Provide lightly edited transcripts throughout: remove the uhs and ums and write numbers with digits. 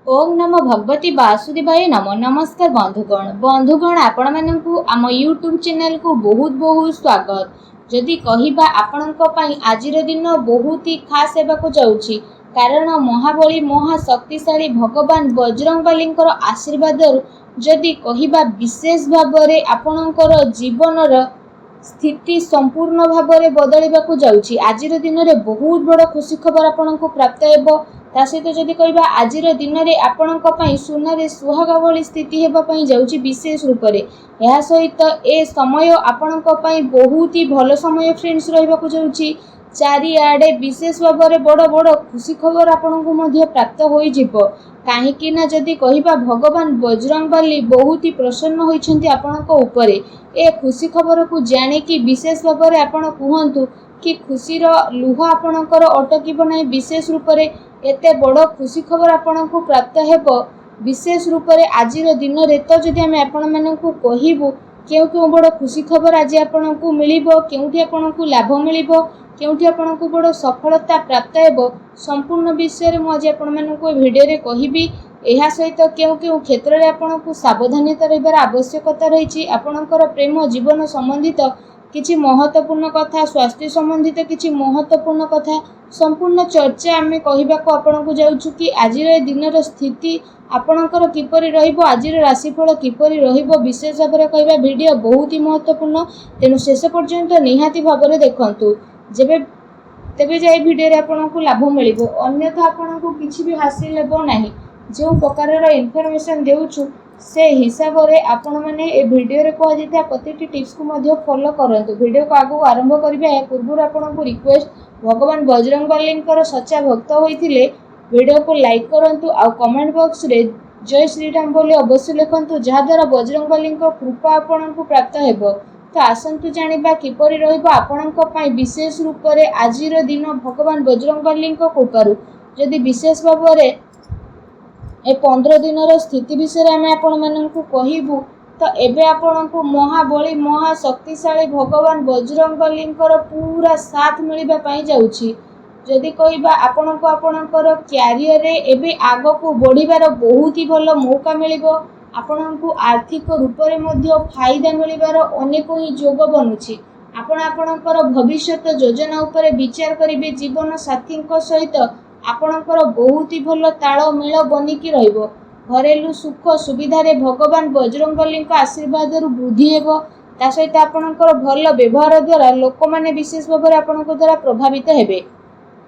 ओम नमो भगवती वासुदेवाय नमो। नमस्कार बंधुगण आपण मानकु आम यूट्यूब चैनल को बहुत बहुत स्वागत। जदि कहिबा आपणक पई आजिर दिन बहुत ही खास हेबाकु जाउछि, कारण महाबली महाशक्तिशाली भगवान बजरंगबलींकर आशीर्वाद जदि कहिबा विशेष भाबरे आपणकर जीवनर स्थिति संपूर्ण भाबरे बदलिबाकु जाउछि। आजिर दिन रे बहुत बड़ खुशी खबर आपणको प्राप्त हेबो। ता सहित जदि कहिबा आजिर दिन रे आपणक पई सुनारे सुहागा भली स्थिति हेबा पई जाउछि विशेष रूप रे। एहा सहित ए समय आपणक पई बहुत ही भलो समय फ्रेंड्स रहिबाकु जाउछि। चारिआडे विशेष भाबरे बड़ बड़ खुशी खबर आपणको मध्ये प्राप्त होई जिवो। काहेकि ना जदि कहिबा भगवान बजरंगबली बहुत ही प्रसन्न होइछन्ति आपणको उपरे। ए खुशी खबर को जाने कि विशेष भाबरे आपण कुहंतु कि खुशीर लुह आपणकर अटकिब नाही। विशेष रूप रे एते बड़ खुशी खबर आपणको प्राप्त हेबो विशेष रूप रे आजिर दिन रे। तो जदि आमे आपण मानकु कहिबु केउ बड़ खुशी खबर आज आपणको मिलिबो, केउठी आपणको लाभ मिलिबो, केउठी आपणको बड़ सफलता प्राप्त हेबो, संपूर्ण विषय रे मु आज आपण मानकु ए वीडियो रे कहिबी। एहा सहित केउ क्षेत्र रे आपणको सावधानता रहिबार आवश्यकता रहिछि। आपणकर प्रेम जीवन संबंधित किछि महत्वपूर्ण कथा, स्वास्थ्य संबंधित किछि महत्वपूर्ण कथा संपूर्ण चर्चा आमे कहिबाको आपणको जाउछु कि आजिर दिनर स्थिति आपणकर किपरि रहिबो, आजिर राशिफल किपरि रहिबो विशेष भाबरे कहिबा। वीडियो बहुत ही महत्वपूर्ण, तेनु शेष पर्यंत निहाती भाबरे देखंतु। जेबे तेबे जाई वीडियो रे आपणको लाभ मिलिबो, अन्यथा आपणको किछि भी हासिल हेबो नाही। जो प्रकार इनफॉरमेशन देउछु से हिसाब रे आपण माने ए वीडियो रे कह दिता प्रतिटी टिप्स को मध्ये फॉलो करंतु। वीडियो को आगु आरंभ करिबा ए पूर्व आपनको रिक्वेस्ट, भगवान बजरंगबलींकर सच्चा भक्त होइथिले वीडियो को लाइक करंतु आ कमेंट बॉक्स रे जय श्री राम बोली अवश्य लिखंतु, जहा द्वारा बजरंगबलींकर कृपा आपनको प्राप्त हेबो। तो आसंतु जानिबा किपरि रहिबो आपणक पई विशेष रूप रे आजिर दिन भगवान बजरंगबलींकर कृपारु। जदि विशेष भाबरे ए 15 दिनर स्थिति विषय आमे आपण माननकु कहिबु, तो एबे आपणको महाबली महाशक्तिशाली भगवान बजरंगबलींकर पूरा साथ मिलिबा पई जाउछि। जदि कहिबा आपणको आपणकर क्यारियर रे एबे आगो को बढ़िबार बहुत ही भलो मौका मिलिबो। आपणको आर्थिक रूप रे मध्ये फायदा मिलिबार अनेक ही जोग बनुछि। आपण आपणकर भविष्यत योजना उपरे विचार करिबे। जीवन साथींक सहित आपणकर बहुत ही भलो ताळमेळ बनिकी रहिबो। घरेलू सुख सुविधा रे भगवान बजरंगबलींक आशीर्वाद रु वृद्धि हेबो। ता सहित आपणकर भलो व्यवहार द्वारा लोक माने विशेष भाबरे आपणक द्वारा प्रभावित हेबे।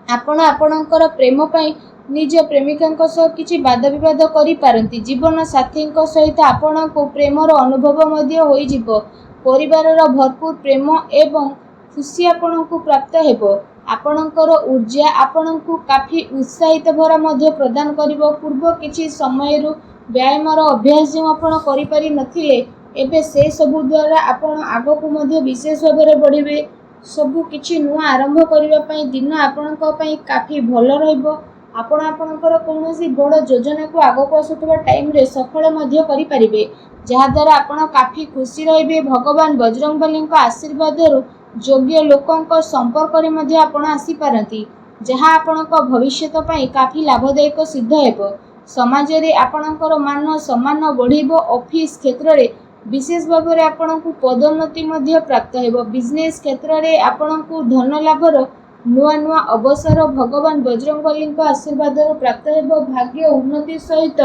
आपण आपणकर प्रेम पई निज प्रेमिकांक सह किछि वाद विवाद करि पारंती। जीवन साथींक सहित आपणको प्रेमर अनुभव मध्ये होई जिवो। परिवारर भरपूर प्रेम एवं खुशी आपणको प्राप्त हेबो। आपणकर ऊर्जा आपणको काफी उत्साहित भरा मध्ये प्रदान करिवो। पूर्व किछि समयरु व्यायामर अभ्यास जो आपण करि पारि नथिले, एबे से सबु द्वारा आपण आगो मध्ये विशेष भाबरे बढ़िबे। सबु किछि नुआ आरंभ करिवा पई दिन आपणक पई काफी भलो रहइबो। आपण आपणकर कोनोसी बड़ योजना को आगो को आसुतबा टाइम रे सफल मध्ये करि परिबे, जहा द्वारा आपण काफी खुशी रहिबे। भगवान बजरंगबलींक आशीर्वाद रु योग्य लोकंक संपर्क रे मध्ये आपण आसी पारंती, जहा आपणक भविष्यत पई काफी लाभदायक सिद्ध हेबो। समाज रे आपणकर मान सम्मान बढ़िबो। ऑफिस क्षेत्र रे विशेष भाबरे आपणको पदोन्नति मध्ये प्राप्त हेबो। बिजनेस क्षेत्र रे आपणको धन लाभर नुआ नुआ अवसर भगवान बजरंगबलींक आशीर्वाद रु प्राप्त हेबो। भाग्य उन्नति सहित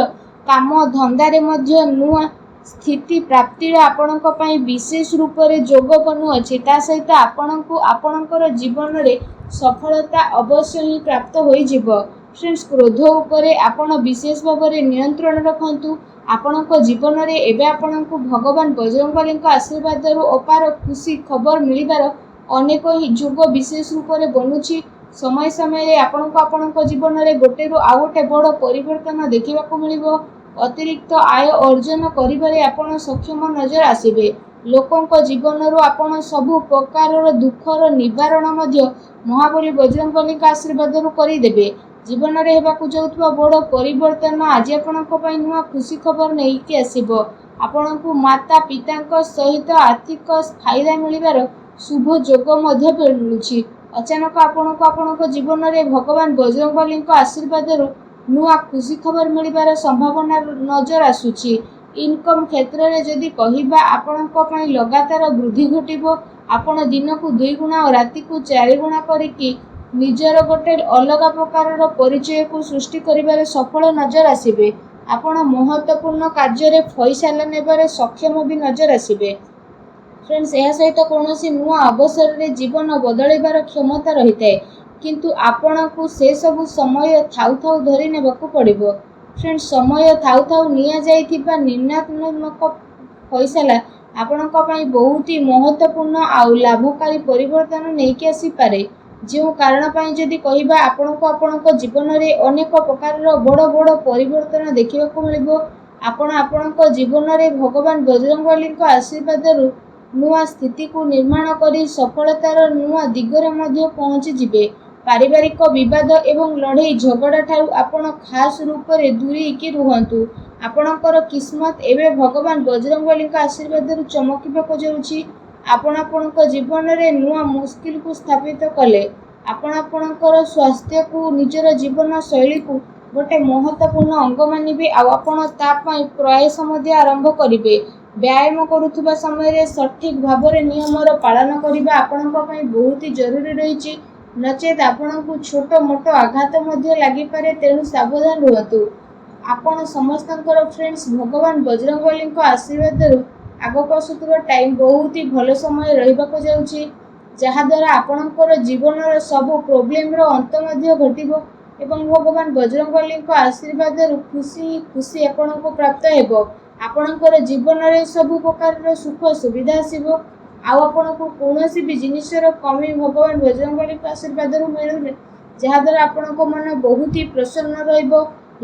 काम धंदा रे मध्ये नुआ स्थिति प्राप्ति आपणक पई विशेष रूप रे जोग बनु अछि। ता सहित आपणको आपणकर जीवन रे सफलता अवश्य ही प्राप्त होई जिवो। फ्रेंड्स, क्रोध उपरे आपण विशेष भाबरे नियंत्रण रखंतु। आपणको जीवन रे एबे आपणको भगवान बजरंगबलींक आशीर्वाद रु अपार खुशी खबर मिलिबार अनेक ही जोग विशेष रूप रे बनुछि। समय समय रे आपणको आपणको जीवन रे गोटे रु आ गोटे बड़ परिवर्तन देखिबाकू मिलिबो। अतिरिक्त आय अर्जन करिबारे आपण सक्षम नजर आसीबे। लोकंक जीवन रु आपण सबु प्रकार दुखर निवारण मध्ये महाबली बजरंगबलींक आशीर्वाद रु करि देबे। जीवन रे हेबाकू जाउतबा बड़ परिवर्तन आज आपणक पई नुआ खुशी खबर नै कि आसीबो। आपणको माता पितांक सहित आर्थिक फायदा मिलिबार शुभ जोग मध्ये मिलुछि। अचानक आपणको आपणक जीवन रे भगवान बजरंगबलींक आशीर्वाद रु ନୂଆ ଖୁସି ଖବର ମିଳିବାର ସମ୍ଭାବନା ନଜର ଆସୁଛି। ଇନକମ୍ କ୍ଷେତ୍ରରେ ଯଦି କହିବା ଆପଣଙ୍କ ପାଇଁ ଲଗାତାର ବୃଦ୍ଧି ଘଟିବ। ଆପଣ ଦିନକୁ 2 ଗୁଣା ଓ ରାତିକୁ 4 ଗୁଣା କରିକି ନିଜର ଗୋଟେ ଅଲଗା ପ୍ରକାରର ପରିଚୟକୁ ସୃଷ୍ଟି କରିବାରେ ସଫଳ ନଜର ଆସିବେ। ଆପଣ ମହତ୍ତ୍ୱପୂର୍ଣ୍ଣ କାର୍ଯ୍ୟରେ ଫଇସାଲା ନେବାରେ ସକ୍ଷମ ବି ନଜର ଆସିବେ। ଫ୍ରେଣ୍ଡସ୍, ଏହା ସହିତ କୌଣସି ନୂଆ ଅବସରରେ ଜୀବନ ବଦଳାଇବାର କ୍ଷମତା ରହିଥାଏ, କିନ୍ତୁ ଆପଣଙ୍କୁ ସେସବୁ ସମୟ ଥାଉ ଥାଉ ଧରି ନେବାକୁ ପଡ଼ିବ। ଫ୍ରେଣ୍ଡସ୍, ସମୟ ଥାଉ ଥାଉ ନିଆଯାଇଥିବା ନିର୍ଣ୍ଣୟାତ୍ମକ ଫଇସାଲା ଆପଣଙ୍କ ପାଇଁ ବହୁତ ମହତ୍ତ୍ୱପୂର୍ଣ୍ଣ ଆଉ ଲାଭକାରୀ ପରିବର୍ତ୍ତନ ନେଇକି ଆସିପାରେ। ଯେଉଁ କାରଣ ପାଇଁ ଯଦି କହିବା ଆପଣଙ୍କୁ ଆପଣଙ୍କ ଜୀବନରେ ଅନେକ ପ୍ରକାରର ବଡ଼ ବଡ଼ ପରିବର୍ତ୍ତନ ଦେଖିବାକୁ ମିଳିବ। ଆପଣ ଆପଣଙ୍କ ଜୀବନରେ ଭଗବାନ ବଜରଙ୍ଗବଲୀଙ୍କ ଆଶୀର୍ବାଦରୁ ନୂଆ ସ୍ଥିତିକୁ ନିର୍ମାଣ କରି ସଫଳତାର ନୂଆ ଦିଗରେ ମଧ୍ୟ ପହଞ୍ଚିଯିବେ। ପାରିବାରିକ ବିବାଦ ଏବଂ ଲଢ଼େଇ ଝଗଡ଼ାଠାରୁ ଆପଣ ଖାସ୍ ରୂପରେ ଦୂରେଇକି ରୁହନ୍ତୁ। ଆପଣଙ୍କର କିସ୍ମତ ଏବେ ଭଗବାନ ବଜରଙ୍ଗବଲୀଙ୍କ ଆଶୀର୍ବାଦରୁ ଚମକିବାକୁ ଯାଉଛି। ଆପଣ ଆପଣଙ୍କ ଜୀବନରେ ନୂଆ ମୁସ୍କିଲକୁ ସ୍ଥାପିତ କଲେ। ଆପଣ ଆପଣଙ୍କର ସ୍ୱାସ୍ଥ୍ୟକୁ ନିଜର ଜୀବନ ଶୈଳୀକୁ ଗୋଟେ ମହତ୍ତ୍ୱପୂର୍ଣ୍ଣ ଅଙ୍ଗ ମାନିବେ ଆଉ ଆପଣ ତା ପାଇଁ ପ୍ରୟାସ ମଧ୍ୟ ଆରମ୍ଭ କରିବେ। ବ୍ୟାୟାମ କରୁଥିବା ସମୟରେ ସଠିକ୍ ଭାବରେ ନିୟମର ପାଳନ କରିବା ଆପଣଙ୍କ ପାଇଁ ବହୁତ ଜରୁରୀ ରହିଛି। ନଚେତ୍ ଆପଣଙ୍କୁ ଛୋଟ ମୋଟ ଆଘାତ ମଧ୍ୟ ଲାଗିପାରେ, ତେଣୁ ସାବଧାନ ରୁହନ୍ତୁ। ଆପଣ ସମସ୍ତଙ୍କର ଫ୍ରେଣ୍ଡସ୍, ଭଗବାନ ବଜରଙ୍ଗବଲୀଙ୍କ ଆଶୀର୍ବାଦରୁ ଆଗକୁ ଆସୁଥିବା ଟାଇମ୍ ବହୁତ ଭଲ ସମୟ ରହିବାକୁ ଯାଉଛି, ଯାହାଦ୍ୱାରା ଆପଣଙ୍କର ଜୀବନର ସବୁ ପ୍ରୋବ୍ଲେମର ଅନ୍ତ ମଧ୍ୟ ଘଟିବ ଏବଂ ଭଗବାନ ବଜରଙ୍ଗବଲୀଙ୍କ ଆଶୀର୍ବାଦରୁ ଖୁସି ଆପଣଙ୍କୁ ପ୍ରାପ୍ତ ହେବ। ଆପଣଙ୍କର ଜୀବନରେ ସବୁ ପ୍ରକାରର ସୁଖ ସୁବିଧା ଆସିବ ଆଉ ଆପଣଙ୍କୁ କୌଣସି ବି ଜିନିଷର କମି ଭଗବାନ ବଜରଙ୍ଗବଲୀଙ୍କ ଆଶୀର୍ବାଦରୁ ମିଳୁନି, ଯାହାଦ୍ୱାରା ଆପଣଙ୍କ ମନ ବହୁତ ପ୍ରସନ୍ନ ରହିବ।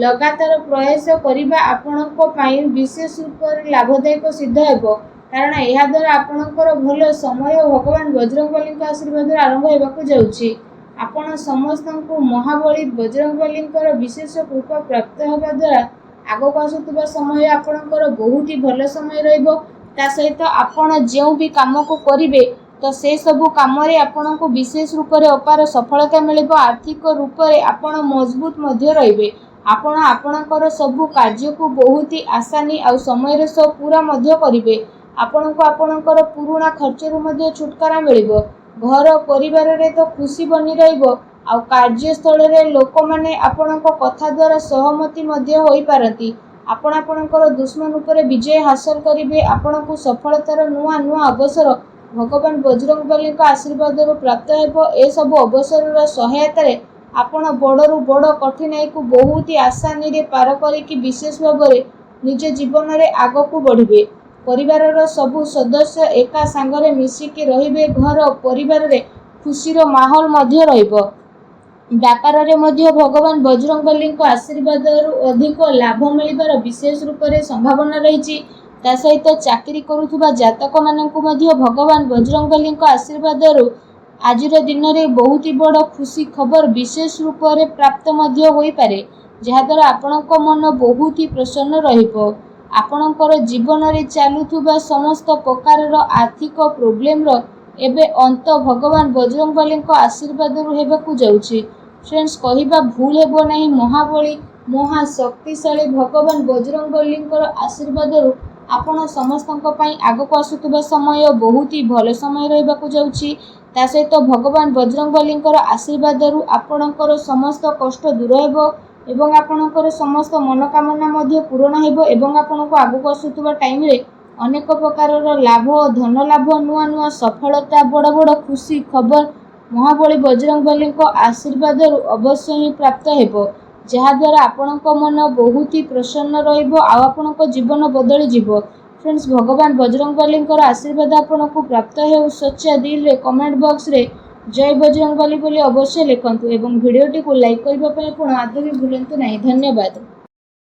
ଲଗାତାର ପ୍ରୟାସ କରିବା ଆପଣଙ୍କ ପାଇଁ ବିଶେଷ ରୂପରେ ଲାଭଦାୟକ ସିଦ୍ଧ ହେବ, କାରଣ ଏହାଦ୍ୱାରା ଆପଣଙ୍କର ଭଲ ସମୟ ଭଗବାନ ବଜରଙ୍ଗବଲୀଙ୍କ ଆଶୀର୍ବାଦରୁ ଆରମ୍ଭ ହେବାକୁ ଯାଉଛି। ଆପଣ ସମସ୍ତଙ୍କୁ ମହାବଳୀ ବଜରଙ୍ଗବଲୀଙ୍କର ବିଶେଷ କୃପା ପ୍ରାପ୍ତ ହେବା ଦ୍ୱାରା ଆଗକୁ ଆସୁଥିବା ସମୟ ଆପଣଙ୍କର ବହୁତ ଭଲ ସମୟ ରହିବ। ତା ସହିତ ଆପଣ ଯେଉଁ ବି କାମକୁ କରିବେ ତ ସେସବୁ କାମରେ ଆପଣଙ୍କୁ ବିଶେଷ ରୂପରେ ଅପାର ସଫଳତା ମିଳିବ। ଆର୍ଥିକ ରୂପରେ ଆପଣ ମଜବୁତ ମଧ୍ୟ ରହିବେ। ଆପଣ ଆପଣଙ୍କର ସବୁ କାର୍ଯ୍ୟକୁ ବହୁତ ଆସାନୀ ଆଉ ସମୟର ସହ ପୁରା ମଧ୍ୟ କରିବେ। ଆପଣଙ୍କୁ ଆପଣଙ୍କର ପୁରୁଣା ଖର୍ଚ୍ଚରୁ ମଧ୍ୟ ଛୁଟକାରା ମିଳିବ। ଘର ପରିବାରରେ ତ ଖୁସି ବନି ରହିବ ଆଉ କାର୍ଯ୍ୟସ୍ଥଳରେ ଲୋକମାନେ ଆପଣଙ୍କ କଥା ଦ୍ୱାରା ସହମତି ମଧ୍ୟ ହୋଇପାରନ୍ତି। ଆପଣ ଆପଣଙ୍କର ଦୁଶ୍ମନ ଉପରେ ବିଜୟ ହାସଲ କରିବେ। ଆପଣଙ୍କୁ ସଫଳତାର ନୂଆ ନୂଆ ଅବସର ଭଗବାନ ବଜରଙ୍ଗବଲୀଙ୍କ ଆଶୀର୍ବାଦରୁ ପ୍ରାପ୍ତ ହେବ। ଏସବୁ ଅବସରର ସହାୟତାରେ ଆପଣ ବଡ଼ରୁ ବଡ଼ କଠିନାଇକୁ ବହୁତ ଆସାନୀରେ ପାର କରିକି ବିଶେଷ ଭାବରେ ନିଜ ଜୀବନରେ ଆଗକୁ ବଢ଼ିବେ। ପରିବାରର ସବୁ ସଦସ୍ୟ ଏକା ସାଙ୍ଗରେ ମିଶିକି ରହିବେ। ଘର ପରିବାରରେ ଖୁସିର ମାହୋଲ ମଧ୍ୟ ରହିବ। ବ୍ୟାପାରରେ ମଧ୍ୟ ଭଗବାନ ବଜରଙ୍ଗବଲୀଙ୍କ ଆଶୀର୍ବାଦରୁ ଅଧିକ ଲାଭ ମିଳିବାର ବିଶେଷ ରୂପରେ ସମ୍ଭାବନା ରହିଛି। ତା ସହିତ ଚାକିରି କରୁଥିବା ଜାତକମାନଙ୍କୁ ମଧ୍ୟ ଭଗବାନ ବଜରଙ୍ଗବଲୀଙ୍କ ଆଶୀର୍ବାଦରୁ ଆଜିର ଦିନରେ ବହୁତ ବଡ଼ ଖୁସି ଖବର ବିଶେଷ ରୂପରେ ପ୍ରାପ୍ତ ମଧ୍ୟ ହୋଇପାରେ, ଯାହାଦ୍ୱାରା ଆପଣଙ୍କ ମନ ବହୁତ ପ୍ରସନ୍ନ ରହିବ। ଆପଣଙ୍କର ଜୀବନରେ ଚାଲୁଥିବା ସମସ୍ତ ପ୍ରକାରର ଆର୍ଥିକ ପ୍ରୋବ୍ଲେମର ଏବେ ଅନ୍ତ ଭଗବାନ ବଜରଙ୍ଗବଲୀଙ୍କ ଆଶୀର୍ବାଦରୁ ହେବାକୁ ଯାଉଛି। ଫ୍ରେଣ୍ଡସ୍, କହିବା ଭୁଲ ହେବ ନାହିଁ, ମହାବଳୀ ମହାଶକ୍ତିଶାଳୀ ଭଗବାନ ବଜରଙ୍ଗବଲୀଙ୍କର ଆଶୀର୍ବାଦରୁ ଆପଣ ସମସ୍ତଙ୍କ ପାଇଁ ଆଗକୁ ଆସୁଥିବା ସମୟ ବହୁତ ଭଲ ସମୟ ରହିବାକୁ ଯାଉଛି। ତା ସହିତ ଭଗବାନ ବଜରଙ୍ଗବଲୀଙ୍କର ଆଶୀର୍ବାଦରୁ ଆପଣଙ୍କର ସମସ୍ତ କଷ୍ଟ ଦୂର ହେବ ଏବଂ ଆପଣଙ୍କର ସମସ୍ତ ମନୋକାମନା ମଧ୍ୟ ପୂରଣ ହେବ ଏବଂ ଆପଣଙ୍କୁ ଆଗକୁ ଆସୁଥିବା ଟାଇମରେ ଅନେକ ପ୍ରକାରର ଲାଭ, ଧନ ଲାଭ, ନୂଆ ନୂଆ ସଫଳତା, ବଡ଼ ବଡ଼ ଖୁସି ଖବର ମହାବଳୀ ବଜରଙ୍ଗବଲୀଙ୍କ ଆଶୀର୍ବାଦରୁ ଅବଶ୍ୟ ହିଁ ପ୍ରାପ୍ତ ହେବ, ଯାହାଦ୍ୱାରା ଆପଣଙ୍କ ମନ ବହୁତ ପ୍ରସନ୍ନ ରହିବ ଆଉ ଆପଣଙ୍କ ଜୀବନ ବଦଳିଯିବ। ଫ୍ରେଣ୍ଡସ୍, ଭଗବାନ ବଜରଙ୍ଗବଲୀଙ୍କର ଆଶୀର୍ବାଦ ଆପଣଙ୍କୁ ପ୍ରାପ୍ତ ହେଉ। ସଚ୍ଚା ଦିଲରେ କମେଣ୍ଟ ବକ୍ସରେ ଜୟ ବଜରଙ୍ଗବଲି ବୋଲି ଅବଶ୍ୟ ଲେଖନ୍ତୁ ଏବଂ ଭିଡ଼ିଓଟିକୁ ଲାଇକ୍ କରିବା ପାଇଁ ଆପଣ ଆଦୌ ବି ଭୁଲନ୍ତୁ ନାହିଁ। ଧନ୍ୟବାଦ।